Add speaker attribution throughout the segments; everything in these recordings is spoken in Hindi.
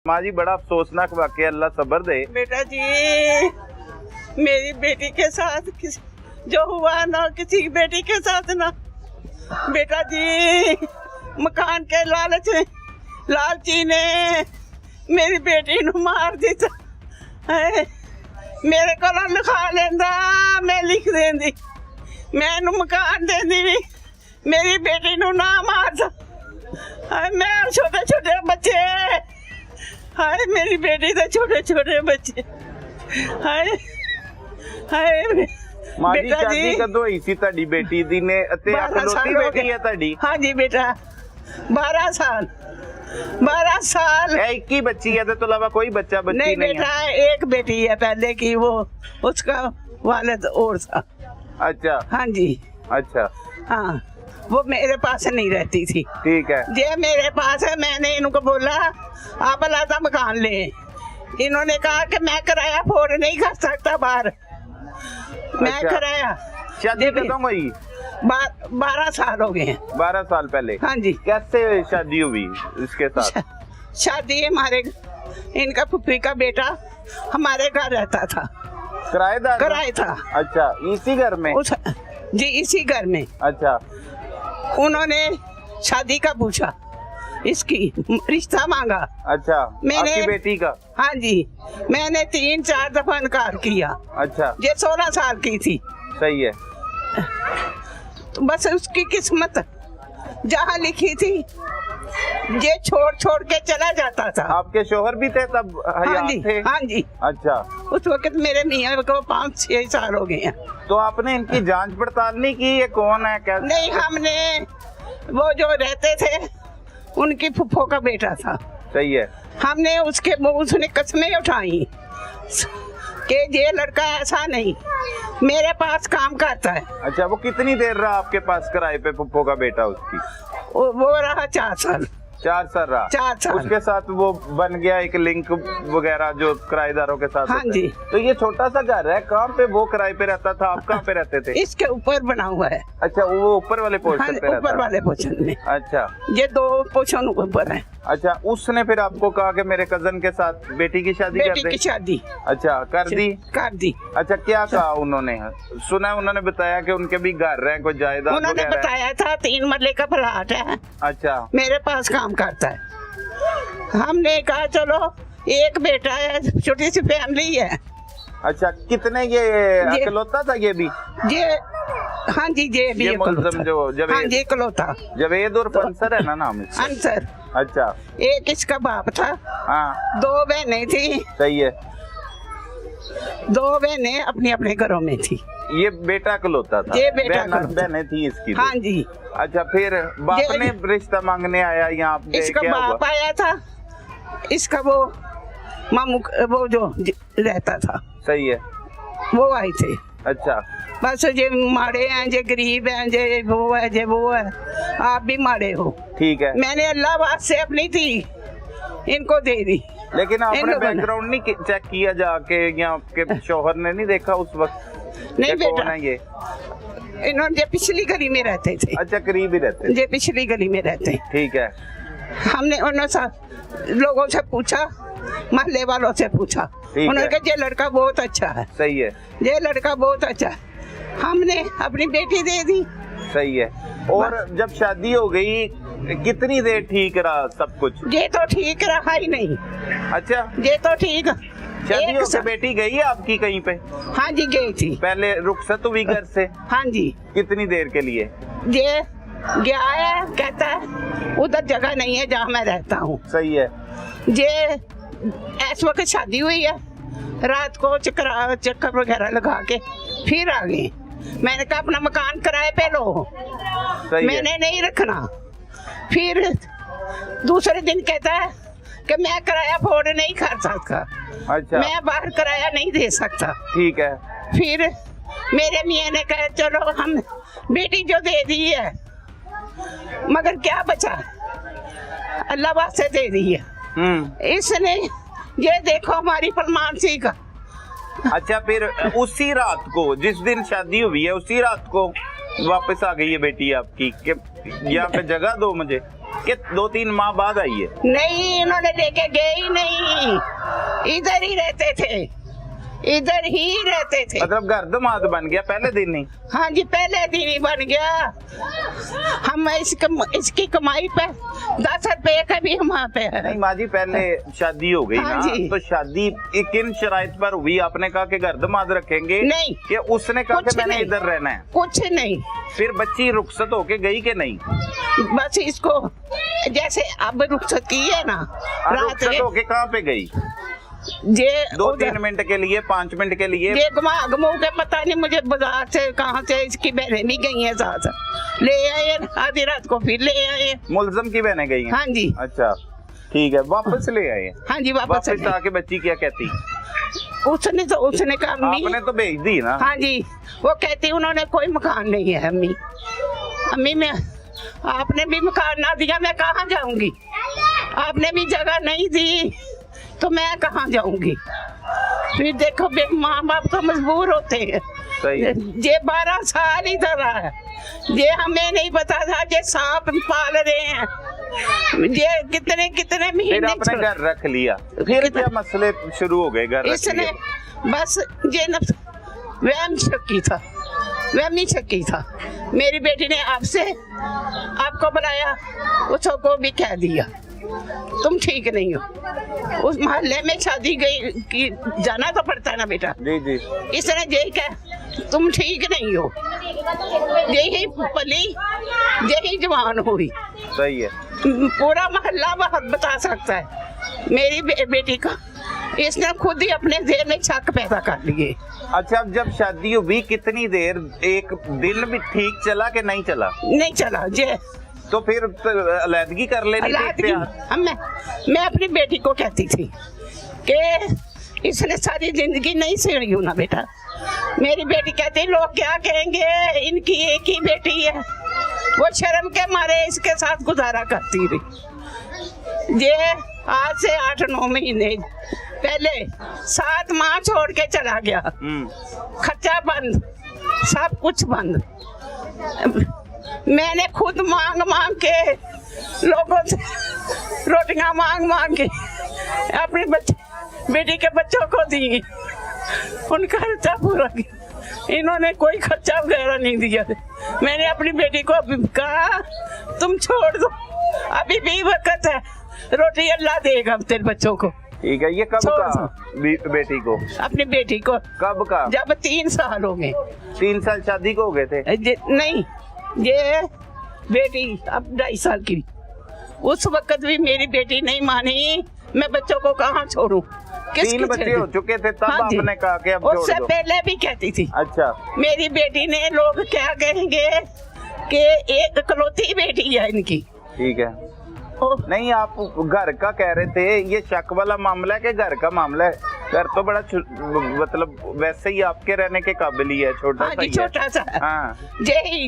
Speaker 1: माँ जी बड़ा अफसोसनाक वाकया, अल्लाह सब्र दे।
Speaker 2: बेटा जी मेरी बेटी के साथ जो हुआ ना किसी की बेटी के साथ ना। बेटा जी मकान के लालची ने मेरी बेटी नू मार दिता है। मेरे को लिखा लेंदा मैं लिख देंदी, मैं मकान देंदी भी मेरी बेटी नू ना मारदा। मैं छोटे छोटे बच्चे, हाय मेरी बेटी तो छोटे छोटे बच्चे, हाय हाय।
Speaker 1: माँ जी शादी कदों होई सी तुहाडी बेटी दी ने ते इकलौती बेटी है तुहाडी?
Speaker 2: हाँ जी बेटा 12 साल 12 साल।
Speaker 1: एक ही बच्ची है तो अलावा कोई बच्चा बच्ची नहीं
Speaker 2: बेटा
Speaker 1: है?
Speaker 2: एक बेटी है पहले की, वो उसका वालिद और था।
Speaker 1: अच्छा
Speaker 2: हाँ जी
Speaker 1: अच्छा
Speaker 2: हाँ, वो मेरे पास नहीं रहती थी।
Speaker 1: ठीक है।
Speaker 2: ये मेरे पास है, मैंने इनको बोला आप अलग मकान ले। इन्होंने कहा कि मैं किराया अफोर्ड नहीं कर सकता बाहर, मैं
Speaker 1: अच्छा।
Speaker 2: किराया।
Speaker 1: शादी कदों हुई?
Speaker 2: 12 साल हो गए हैं।
Speaker 1: 12 साल पहले?
Speaker 2: हाँ जी।
Speaker 1: कैसे शादी हुई इसके साथ?
Speaker 2: शादी हमारे, इनका फुफी का बेटा हमारे घर रहता था,
Speaker 1: किराएदार?
Speaker 2: किराए था।
Speaker 1: अच्छा इसी घर में?
Speaker 2: जी इसी घर में।
Speaker 1: अच्छा
Speaker 2: उन्होंने शादी का पूछा, इसकी रिश्ता मांगा।
Speaker 1: अच्छा
Speaker 2: मैंने
Speaker 1: आपकी बेटी का?
Speaker 2: हाँ जी, मैंने 3-4 दफा इनकार किया।
Speaker 1: अच्छा
Speaker 2: ये 16 साल की थी।
Speaker 1: सही है।
Speaker 2: तो बस उसकी किस्मत जहाँ लिखी थी ये छोड़ छोड़ के चला जाता था।
Speaker 1: आपके शोहर भी थे तब?
Speaker 2: हाँ जी
Speaker 1: थे?
Speaker 2: हाँ जी।
Speaker 1: अच्छा
Speaker 2: उस वक्त मेरे मियाँ को 5-6 साल हो गए हैं।
Speaker 1: तो आपने इनकी जांच पड़ताल नहीं की ये कौन है क्या?
Speaker 2: नहीं, हमने वो जो रहते थे उनकी फुफ्फो का बेटा था।
Speaker 1: सही है।
Speaker 2: हमने उसने कस्में उठाई कि ये लड़का ऐसा नहीं मेरे पास काम करता है।
Speaker 1: अच्छा वो कितनी देर रहा आपके पास किराए पे पुप्पो का बेटा उसकी?
Speaker 2: वो रहा 4 साल।
Speaker 1: 4 साल रहा?
Speaker 2: 4 साल।
Speaker 1: उसके साथ वो बन गया एक लिंक वगैरह जो किराएदारों के साथ?
Speaker 2: हाँ जी।
Speaker 1: तो ये छोटा सा घर है, कहाँ पे वो किराए पे रहता था, आप कहाँ पे रहते थे?
Speaker 2: इसके ऊपर बना हुआ है।
Speaker 1: अच्छा वो ऊपर वाले पोर्शन पे रहता?
Speaker 2: ऊपर वाले पोर्शन में।
Speaker 1: अच्छा
Speaker 2: ये 2 पोर्शन ऊपर है।
Speaker 1: अच्छा उसने फिर आपको कहा कि मेरे कजन के साथ बेटी की शादी कर दे?
Speaker 2: बेटी की शादी।
Speaker 1: अच्छा कर दी?
Speaker 2: कर दी।
Speaker 1: अच्छा क्या कहा उन्होंने? सुना उन्होंने बताया कि उनके भी घर है, कोई जायदाद?
Speaker 2: उन्होंने बताया था 3 मरले का प्लाट है। अच्छा मेरे पास काम करता है। हमने कहा चलो एक बेटा है, छोटी सी फैमिली है।
Speaker 1: अच्छा कितने ये इकलौता था ये भी?
Speaker 2: ये हाँ जी ये भी
Speaker 1: जो
Speaker 2: हाँ जी इकलौता।
Speaker 1: जवेद और फंसर है ना नाम?
Speaker 2: अंसर।
Speaker 1: अच्छा
Speaker 2: एक इसका बाप था।
Speaker 1: हाँ
Speaker 2: 2 बहनें थी।
Speaker 1: सही है।
Speaker 2: 2 बहनें अपने अपने घरों में थी।
Speaker 1: ये बेटा इकलौता था?
Speaker 2: ये बेटा
Speaker 1: बहनें थी इसकी?
Speaker 2: हाँ जी।
Speaker 1: अच्छा फिर बाप ने रिश्ता मांगने आया यहाँ पे?
Speaker 2: इसका बाप आया था, इसका वो मामू वो जो रहता था।
Speaker 1: सही है।
Speaker 2: वो आए थे।
Speaker 1: अच्छा
Speaker 2: बस जे माड़े हैं, जे गरीब हैं, जे वो है, जे वो है, आप भी माड़े हो।
Speaker 1: ठीक है।
Speaker 2: मैंने अल्लाह बात से अपनी थी इनको दे दी।
Speaker 1: लेकिन आपने बैकग्राउंड नहीं चेक किया जाके? यहाँ के शौहर ने नहीं देखा उस वक्त?
Speaker 2: नहीं बेटा
Speaker 1: है ये?
Speaker 2: इन्होंने पिछली गली में रहते थे।
Speaker 1: अच्छा करीब ही रहते?
Speaker 2: ये पिछली गली में रहते।
Speaker 1: ठीक है।
Speaker 2: हमने उन लोगों से पूछा, महल्ले वालों से पूछा, उन्होंने कहा ये लड़का बहुत अच्छा है।
Speaker 1: सही है।
Speaker 2: ये लड़का बहुत अच्छा है। हमने अपनी बेटी दे दी।
Speaker 1: सही है। और जब शादी हो गई कितनी देर ठीक रहा सब कुछ?
Speaker 2: ये तो ठीक रहा ही नहीं।
Speaker 1: अच्छा
Speaker 2: ये तो ठीक।
Speaker 1: शादी होकर बेटी गई है आपकी कहीं पे?
Speaker 2: हाँ जी गई थी।
Speaker 1: पहले रुखसत हुई घर से?
Speaker 2: हाँ जी।
Speaker 1: कितनी देर के लिए?
Speaker 2: ये गया है, कहता है उधर जगह नहीं है जहाँ मैं रहता हूँ।
Speaker 1: सही है।
Speaker 2: ये इस वक्त शादी हुई है, रात को चक्कर वगैरह लगा के फिर आ गए। मैंने कहा अपना मकान किराए पे लो। मैंने नहीं रखना। फिर दूसरे दिन कहता है कि मैं किराया अफोर्ड नहीं कर सकता।
Speaker 1: अच्छा
Speaker 2: मैं बाहर किराया नहीं दे सकता।
Speaker 1: ठीक है। फिर
Speaker 2: मेरे मियाँ ने कहा चलो हम बेटी जो दे दी है, मगर क्या बचा, अल्लाह वास्ते दे दी है। इसने ये देखो हमारी फरमान सी का।
Speaker 1: अच्छा फिर उसी रात को जिस दिन शादी हुई है उसी रात को वापस आ गई है बेटी आपकी कि यहाँ पे जगह दो मुझे? कि 2-3 माह बाद आई है?
Speaker 2: नहीं, इन्होंने लेके गए ही नहीं, इधर ही रहते थे, इधर ही रहते थे।
Speaker 1: मतलब घर दमाद बन गया पहले दिन ही?
Speaker 2: हाँ जी, पहले दिन ही बन गया। हम इसकी कमाई पे 10 रुपए का भी हम पे है।
Speaker 1: नहीं माँ जी, पहले शादी हो गई
Speaker 2: हाँ
Speaker 1: ना,
Speaker 2: जी।
Speaker 1: तो शादी किन शराइत पर हुई? आपने कहा कि घर दमाद रखेंगे?
Speaker 2: नहीं,
Speaker 1: कि उसने कहा कि
Speaker 2: कुछ
Speaker 1: मैंने
Speaker 2: नहीं।
Speaker 1: इधर रहना है?
Speaker 2: कुछ नहीं,
Speaker 1: फिर बच्ची रुखसत होके गई कि नहीं?
Speaker 2: बस इसको जैसे अब रुखसत की है ना, रात
Speaker 1: रुखसत होके कहाँ पे गई?
Speaker 2: जे
Speaker 1: 2-3 मिनट के लिए, 5 मिनट के लिए?
Speaker 2: ये घुमा के पता नहीं मुझे बाजार से कहाँ से इसकी बहनें भी गई हैं साथ, ले आए आधी रात को, फिर ले आए।
Speaker 1: मुलजम की बहनें गई हैं?
Speaker 2: हाँ जी।
Speaker 1: अच्छा ठीक है, वापस ले आए?
Speaker 2: हाँ जी, वापस
Speaker 1: आके बच्ची क्या कहती?
Speaker 2: उसने कहा अम्मी,
Speaker 1: आपने तो भेज दी ना?
Speaker 2: हाँ जी, वो कहती उन्होंने कोई मकान नहीं है अम्मी, अम्मी मैं आपने भी मकान ना दिया, मैं कहाँ जाऊंगी? आपने भी जगह नहीं दी तो मैं कहाँ जाऊंगी? फिर देखो माँ बाप तो मजबूर होते हैं।
Speaker 1: सही है।
Speaker 2: ये 12 साल इधर रहा है, ये हमें नहीं पता था ये सांप पाल रहे हैं, ये कितने कितने
Speaker 1: फिर
Speaker 2: महीने
Speaker 1: आपने घर रख लिया, फिर क्या मसले शुरू हो गए? घर रख
Speaker 2: इसने
Speaker 1: लिया।
Speaker 2: बस ये वहम शक्की था, वहमी शक्की था। मेरी बेटी ने आपको बुलाया, उसको भी कह दिया तुम ठीक नहीं हो। उस मोहल्ले में शादी गई कि जाना तो पड़ता है ना बेटा।
Speaker 1: जी जी।
Speaker 2: इसने यही कहा तुम ठीक नहीं हो, यही पली, यही जवान हुई।
Speaker 1: सही है।
Speaker 2: पूरा मोहल्ला बता सकता है मेरी बेटी का, इसने खुद ही अपने जेब में शक पैदा कर लिए।
Speaker 1: अच्छा, अब जब शादी हुई कितनी देर, एक दिन भी ठीक चला कि नहीं चला?
Speaker 2: नहीं चला जे।
Speaker 1: तो फिर अलहदगी कर लेनी थी?
Speaker 2: मैं अपनी बेटी को कहती थी कि इसने सारी जिंदगी नहीं सही हो ना बेटा। मेरी बेटी कहती लोग क्या कहेंगे, इनकी एक ही बेटी है। वो शर्म के मारे इसके साथ गुजारा करती रही। ये आज से 8-9 महीने पहले 7 माह छोड़ के चला गया, खर्चा बंद, सब कुछ बंद। मैंने खुद मांग मांग के लोगों से रोटियां मांग के अपने बेटी के बच्चों को दी, उनका खर्चा पूरा किया। इन्होंने कोई खर्चा वगैरह नहीं दिया। मैंने अपनी बेटी को कहा तुम छोड़ दो, अभी भी वक्त है, रोटी अल्लाह देगा तेरे बच्चों को।
Speaker 1: ठीक है। ये कब का बेटी को? अपनी
Speaker 2: बेटी को
Speaker 1: कब का?
Speaker 2: जब 3 साल हो गए।
Speaker 1: 3 साल शादी को हो गए थे?
Speaker 2: नहीं, ये बेटी अब 2.5 साल की। उस वक्त भी मेरी बेटी नहीं मानी, मैं बच्चों को कहाँ छोड़ूं?
Speaker 1: 3 बच्चे हो चुके थे तब आपने कहा कि अब छोड़ दो?
Speaker 2: उससे पहले भी कहती थी।
Speaker 1: अच्छा।
Speaker 2: मेरी बेटी ने लोग क्या कहेंगे कि एक इकलौती बेटी है इनकी।
Speaker 1: ठीक है। नहीं, आप घर का कह रहे थे, ये शक वाला मामला है कि घर का मामला है? घर तो बड़ा मतलब वैसे ही आपके रहने के काबिल ही है, छोटा सा ही है।
Speaker 2: छोटा सा। हाँ। यही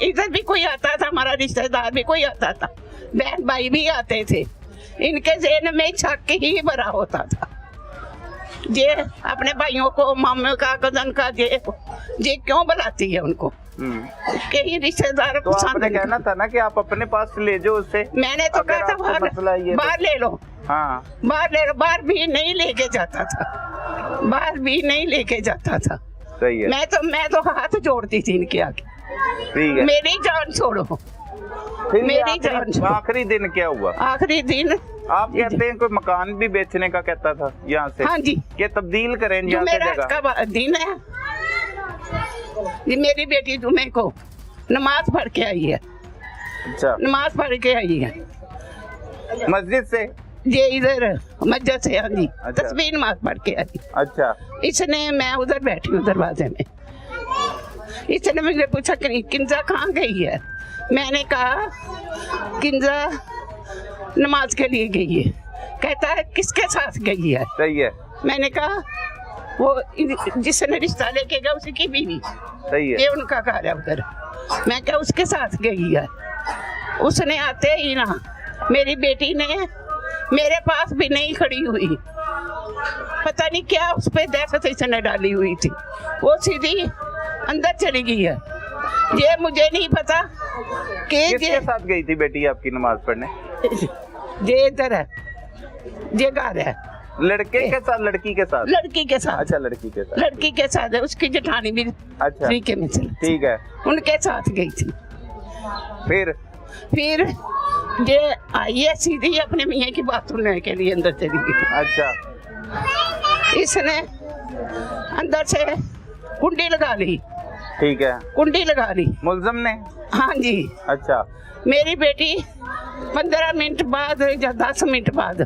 Speaker 2: इधर भी कोई आता था, हमारा रिश्तेदार भी कोई आता था, बहन भाई भी आते थे, इनके ज़हन में शक ही भरा होता था। ये अपने भाइयों को, मामे का, कजन का, ये क्यों बुलाती है उनको? कहीं रिश्तेदार
Speaker 1: तो आपने कहना था ना कि आप अपने पास ले जाओ उससे।
Speaker 2: मैंने तो कहा था बाहर ले लो। हाँ, बाहर ले लो। बाहर भी नहीं लेके जाता था, बाहर भी नहीं लेके जाता था।
Speaker 1: सही है।
Speaker 2: मैं तो हाथ जोड़ती थी इनके आगे।
Speaker 1: ठीक है।
Speaker 2: मेरी जान छोड़ो, मेरी जान।
Speaker 1: आखिरी दिन क्या हुआ?
Speaker 2: आखिरी दिन
Speaker 1: आप कहते हैं कोई मकान भी बेचने का कहता था यहाँ से?
Speaker 2: हाँ जी।
Speaker 1: कि तब्दील करें यहाँ से जगह?
Speaker 2: का दिन है, ये मेरी बेटी जुमे को नमाज पढ़ के आई है।
Speaker 1: अच्छा।
Speaker 2: नमाज पढ़ के आई है
Speaker 1: मस्जिद से?
Speaker 2: ये इधर मस्जिद से। हाँ जी।
Speaker 1: अच्छा।
Speaker 2: तस्बीह नमाज पढ़ के आई।
Speaker 1: अच्छा।
Speaker 2: इसने, मैं उधर बैठी हूँ दरवाजे में, इसने मुझे पूछा कि किंजा कहाँ गई है? मैंने कहा किंजा नमाज के लिए गई है। कहता है किसके साथ गई है?
Speaker 1: सही है।
Speaker 2: मैंने कहा वो जिसने रिश्ता लेके गया उसकी बीवी।
Speaker 1: सही है।
Speaker 2: ये उनका घर है उधर। मैं क्या उसके साथ गई है? उसने आते ही ना मेरी बेटी ने मेरे पास भी नहीं खड़ी हुई, पता नहीं क्या उस पे दहशत इसने डाली हुई थी, वो सीधी अंदर चली गई है। ये मुझे नहीं पता कि
Speaker 1: किसके साथ गई थी बेटी आपकी नमाज पढ़ने?
Speaker 2: ये इधर है, ये घर है।
Speaker 1: लड़के के साथ, लड़की के साथ?
Speaker 2: लड़की के साथ।
Speaker 1: अच्छा, लड़की के साथ।
Speaker 2: लड़की के साथ है, उसकी जेठानी भी
Speaker 1: अच्छा,
Speaker 2: तरीके में चली,
Speaker 1: ठीक है।
Speaker 2: उनके साथ गई थी। फिर ये आई है सीधी अपने मियाँ की बात सुनने के लिए अंदर चली गई।
Speaker 1: अच्छा,
Speaker 2: इसने अंदर से कुंडी लगा ली।
Speaker 1: ठीक है,
Speaker 2: कुंडी लगा ली
Speaker 1: मुलजम ने?
Speaker 2: हाँ जी।
Speaker 1: अच्छा,
Speaker 2: मेरी बेटी 15 मिनट बाद या 10 मिनट बाद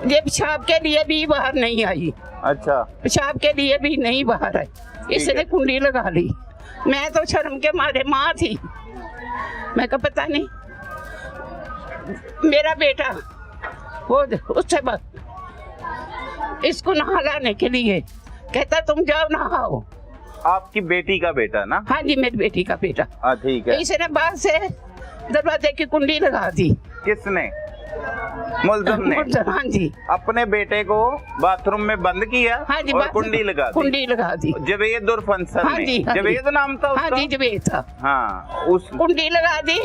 Speaker 2: ये पेशाब के लिए भी बाहर नहीं आई।
Speaker 1: अच्छा,
Speaker 2: पेशाब के लिए भी नहीं बाहर आई, इसने कुंडी लगा ली। मैं तो शर्म के मारे माँ थी, मैं कहा पता नहीं। मेरा बेटा वो उससे बाद इसको नहलाने के लिए कहता तुम जाओ नहाओ।
Speaker 1: आपकी बेटी का बेटा ना?
Speaker 2: हाँ जी, मेरी बेटी का बेटा।
Speaker 1: हाँ, ठीक है।
Speaker 2: इसने बाहर से दरवाजे की कुंडी लगा दी।
Speaker 1: किसने? मुलजम ने?
Speaker 2: हाँ जी।
Speaker 1: अपने बेटे को बाथरूम में बंद किया?
Speaker 2: हाँ जी,
Speaker 1: और कुंडी लगा दी?
Speaker 2: कुंडी लगा दी।
Speaker 1: जवेद और फंसन
Speaker 2: हाँ जी, हाँ
Speaker 1: जवेद नाम था उसका?
Speaker 2: हाँ जी, जवेद था।
Speaker 1: हाँ, उस
Speaker 2: कुंडी लगा दी।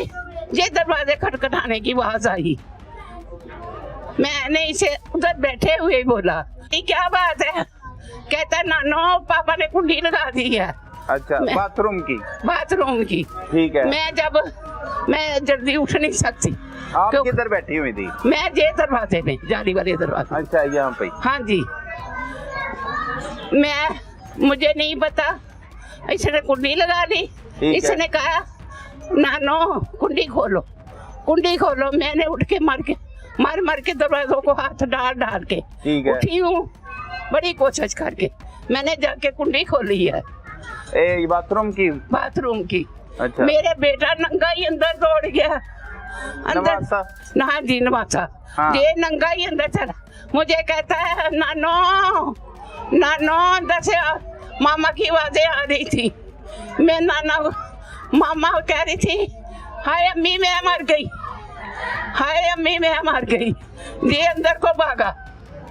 Speaker 2: ये दरवाजे खटखटाने की आवाज आई। मैंने इसे उधर बैठे हुए बोला ये क्या बात है? कहता नानो पापा ने कुंडी लगा दी है।
Speaker 1: अच्छा, बाथरूम की?
Speaker 2: बाथरूम की।
Speaker 1: ठीक है।
Speaker 2: मैं जल्दी उठ नहीं सकती।
Speaker 1: आप किधर बैठी हुई थी?
Speaker 2: मैं ये दरवाजे में, जाली वाले दरवाजे।
Speaker 1: अच्छा, यहाँ पे?
Speaker 2: हाँ जी। मुझे नहीं पता, इसने कुंडी लगा दी। इसने कहा नानो कुंडी खोलो, कुंडी खोलो। मैंने उठ के मार के दरवाजों को हाथ डाल के उठी हूँ, बड़ी कोशिश करके मैंने जाके कुंडी खोली है।
Speaker 1: बाथरूम की? बाथरूम
Speaker 2: की।
Speaker 1: अच्छा।
Speaker 2: मेरे बेटा नंगा ही अंदर दौड़ गया।
Speaker 1: नवासा?
Speaker 2: हाँ जी, नवासा।
Speaker 1: हाँ।
Speaker 2: ये नंगा ही अंदर चला, मुझे कहता है नानो अंदर से मामा की आवाजें आ रही थी। मैं मामा कह रही थी हाय अम्मी मैं मर गई, हाय अम्मी मैं मर गई। ये अंदर को भागा।